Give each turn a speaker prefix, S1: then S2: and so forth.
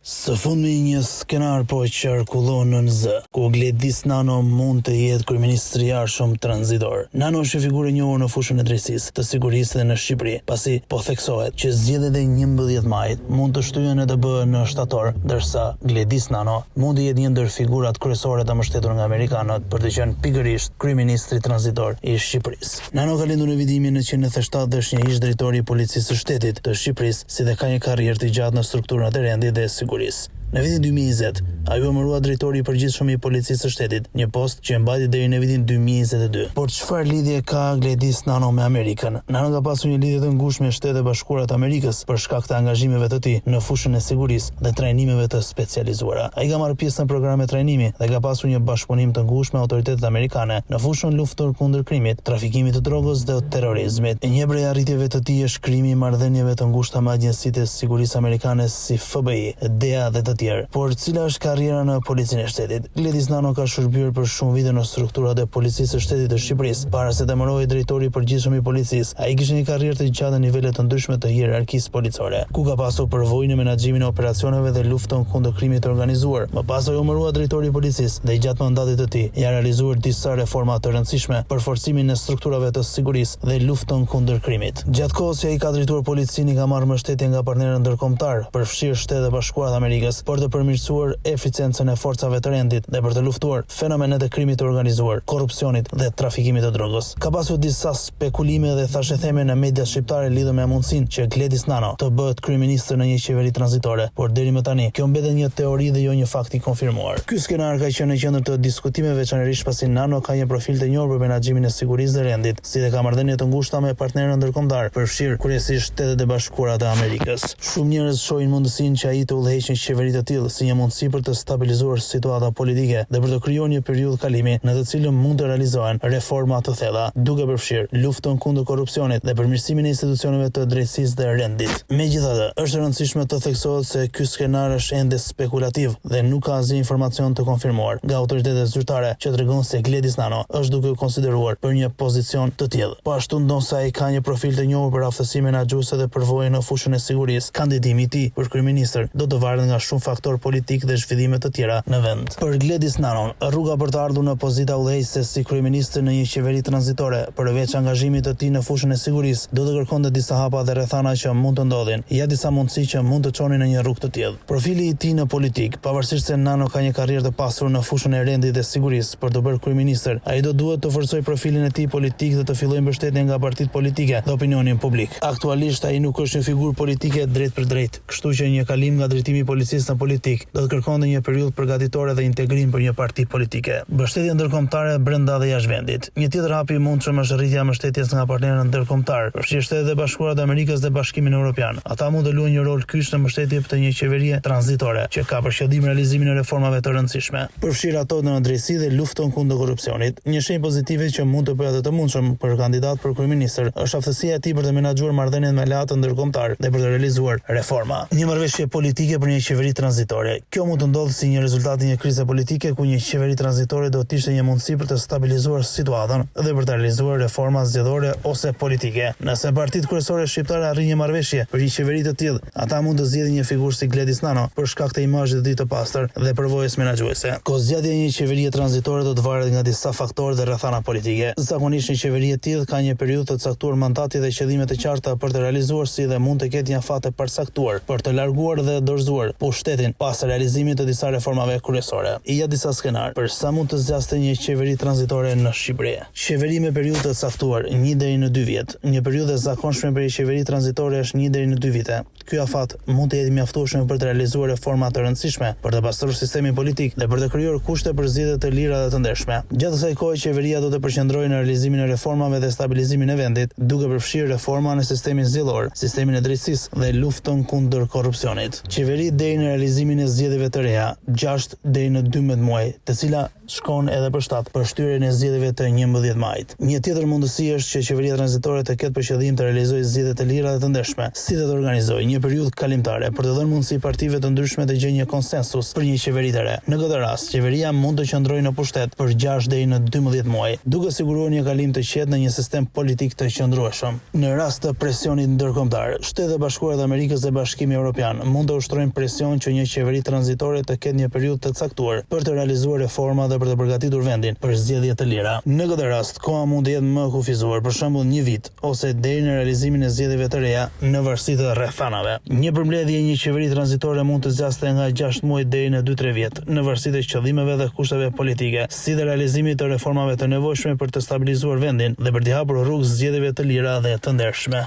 S1: Së fundmi një skenar po qarkullon në Z, ku Gledis Nano mund të jetë kryeministri i arshëm tranzitor. Nano është figurë e njohur në fushën e drejtësisë, të sigurisë dhe në Shqipëri, pasi po theksohet që zgjedhjet e 11 majit mund të shtyhen EDB në shtator, ndërsa Gledis Nano mund të jetë një ndër figurat kryesore të mbështetur nga amerikanët për të qenë pikërisht kryeministri tranzitor i Shqipërisë. Nano ka lindur në vitimin 1997 dhe është një ish drejtori i policisë së shtetit të Shqipërisë, si dhe ka një karrierë të gjatë në strukturat e rendit dhe sigurisë. Në vitin 2020, ai u emërua drejtori i përgjithshëm i policisë së shtetit, një post që mbajti deri në vitin 2022. Por çfarë lidhje ka Gledis Nano me Amerikën? Nano ka pasur një lidhje të ngushtë me Shtetet e Bashkuara të Amerikës për shkak të angazhimeve të tij në fushën e sigurisë dhe trajnimeve të specializuara. Ai ka marrë pjesë në programe trajnimi dhe ka pasur një bashkëpunim të ngushtë me autoritetet amerikane në fushën luftore kundër krimit, trafikimit të drogës dhe terrorizmit. Një prej arritjeve të tij është krijimi i marrëdhënieve të ngushta me agjencitë e sigurisë amerikane si FBI, DEA dhe të tjerë. Por cila është karriera në policinë e shtetit? Gledis Nano ka shërbyer për shumë vite në strukturat e policisë së shtetit të Shqipërisë. Para se të emërohej drejtori i përgjithshëm i policisë, ai kishte një karrierë të gjatë në nivele të ndryshme të hierarkisë policore, ku ka pasur përvojë në menaxhimin e operacioneve dhe luftën kundër krimit të organizuar. Më pas u emërua drejtori i policisë dhe gjatë mandatit të tij ja realizuar disa reforma të rëndësishme për forcimin e strukturave të sigurisë dhe luftën kundër krimit. Gjatë kohës që ai ka drejtuar policinë, ka marrë mbështetje nga partnerë ndërkombëtar, përfshirë Shtetet e Bashkuara të Amerikës, për të përmirësuar eficiencën e forcave të rendit dhe për të luftuar fenomenet e krimit të organizuar, korrupsionit dhe trafikimit të drogës. Ka pasur disa spekulime dhe thashëtheme në mediat shqiptare lidhur me mundësinë që Gledis Nano të bëhet kryeministër në një qeveri tranzitore, por deri më tani kjo mbetet një teori dhe jo një fakt i konfirmuar. Ky skenar ka qenë në qendër të diskutimeve, veçanërisht pasi Nano ka një profil të njohur për menaxhimin e sigurisë dhe rendit, si dhe ka marrëdhënie të ngushta me partnerë ndërkombëtar, përfshirë kryesisht Shtetet e Bashkuara të Amerikës. Shumë njerëz shohin mundësinë që ai të udhëheqë një qeveri të tillë si një mundësi për të stabilizuar situata politike dhe për të krijuar një periudhë kalimi në të cilën mund të realizohen reforma të thella, duke përfshirë luftën kundër korrupsionit dhe përmirësimin e institucioneve të drejtësisë dhe rendit. Megjithatë, është e rëndësishme të theksohet se ky skenar është ende spekulativ dhe nuk ka asnjë informacion të konfirmuar nga autoritetet zyrtare që tregon se Gledis Nano është duke u konsideruar për një pozicion të tillë. Po ashtu ndonë ai ka një profil të njohur për aftësi menaxhuese dhe përvojë në fushën e sigurisë, kandidimi i tij për kryeministër do të varet nga shumë faktorë politik dhe zhvillime të tjera në vend. Për Gledis Nano, rruga për të ardhur në pozita udhëheqëse si kryeministër në një qeveri tranzitore, përveç angazhimit të tij në fushën e sigurisë, do të kërkonte disa hapa dhe rrethana që mund të ndodhin, ja disa mundësi që mund të çonin në një rrugë të tillë. Profili i tij në politik, pavarësisht se Nano ka një karrierë të pasur në fushën e rendit dhe sigurisë për të bërë kryeministër, ai do duhet të forcojë profilin e tij politik dhe të fillojë mbështetje nga partitë politike dhe opinionin publik. Aktualisht ai nuk është një figurë politike drejt për drejt, kështu që një kalim nga drejtimi i policisë në politik do të kërkonte një periudhë përgatitore dhe integrim për një parti politike. Mbështetje ndërkombëtare brenda dhe jashtë vendit. Një tjetër hap i mundshëm është rritja e mbështetjes nga partnerët ndërkombëtar, përfshirë Shtetet e Bashkuara të Amerikës dhe Bashkimin Evropian. Ata mund të luajnë një rol kyç në mbështetje të një qeverie tranzitore që ka për qëllim realizimin e reformave të rëndësishme, përfshirë ato në drejtësi dhe luftën kundër korrupsionit. Një shenjë pozitive që mund të bëhet të mundshëm për kandidat për kryeministër është aftësia e tij për të menaxhuar marrëdhëniet me aleatë ndërkombëtar dhe për të realizuar reforma. Një marrëveshje politike për një qeveri tranzitore. Kjo mund të ndodhë si një rezultat i një krize politike ku një qeveri tranzitore do të ishte një mundësi për të stabilizuar situatën dhe për të realizuar reforma zgjedhore ose politike. Nëse partitë kryesore shqiptare arrin një marrëveshje për një qeveri të tillë, ata mund të zgjedhin një figurë si Gledis Nano për shkak të imazhit të tij të pastër dhe përvojës menaxhuese. Kozgjatja e një qeverie tranzitore do të varet nga disa faktorë dhe rrethana politike. Zakonisht një qeveri e tillë ka një periudhë të caktuar mandati dhe qëllime të qarta për të realizuar, si dhe mund të ketë një afat të përcaktuar për të larguar dhe dorëzuar pushtetin pas realizimit të disa reformave kryesore. I ja disa skenar për sa mund të zgjaste një qeveri tranzitore në Shqipëri. Qeveri me periudhë të caktuar 1 deri në 2 vjet. Një periudhë e zakonshme për një qeveri tranzitore është 1 deri në 2 vite. Ky afat mund të jetë mjaftueshëm për të realizuar reforma të rëndësishme, për të pastruar sistemin politik dhe për të krijuar kushte për zgjedhje të lira dhe të ndershme. Gjatë kësaj kohe qeveria do të përqendrojë në realizimin e reformave dhe stabilizimin e vendit, duke përfshirë reforma në sistemin zgjedhor, sistemin e drejtësisë dhe luftën kundër korrupsionit. Qeveri deri në realizimin e zgjedhjeve të reja, 6 deri në 12 muaj, të cila shkon edhe për 7 për shtyrjen e zgjedhjeve të 11 majit. Një tjetër mundësi është që qeveria tranzitore të ketë për qëllim të realizojë zgjedhje të lira dhe të ndershme, si dhe të organizojë një periudhë kalimtare për të dhënë mundësi partive të ndryshme të gjejnë një konsensus për një qeveri të re. Në këtë rast, qeveria mund të qëndrojë në pushtet për 6 deri në 12 muaj, duke siguruar një kalim të qetë në një sistem politik të qëndrueshëm. Në rast të presionit ndërkombëtar, Shtetet e Bashkuara të Amerikës dhe Bashkimi Evropian mund të ushtrojnë presion që që një qeveri tranzitore të ketë një periudhë të caktuar për të realizuar reforma dhe për të përgatitur vendin për zgjedhje të lira. Në këtë rast, koha mund të jetë më kufizuar, për shembull 1 vit ose deri në realizimin e zgjedhjeve të reja në varësi të rrethanave. Një përmbledhje e një qeveri tranzitore mund të zgjaste nga 6 muaj deri në 2-3 vjet, në varësi të qëllimeve dhe kushteve politike, si dhe realizimit të reformave të nevojshme për të stabilizuar vendin dhe për t'i hapur rrugë zgjedhjeve të lira dhe të ndershme.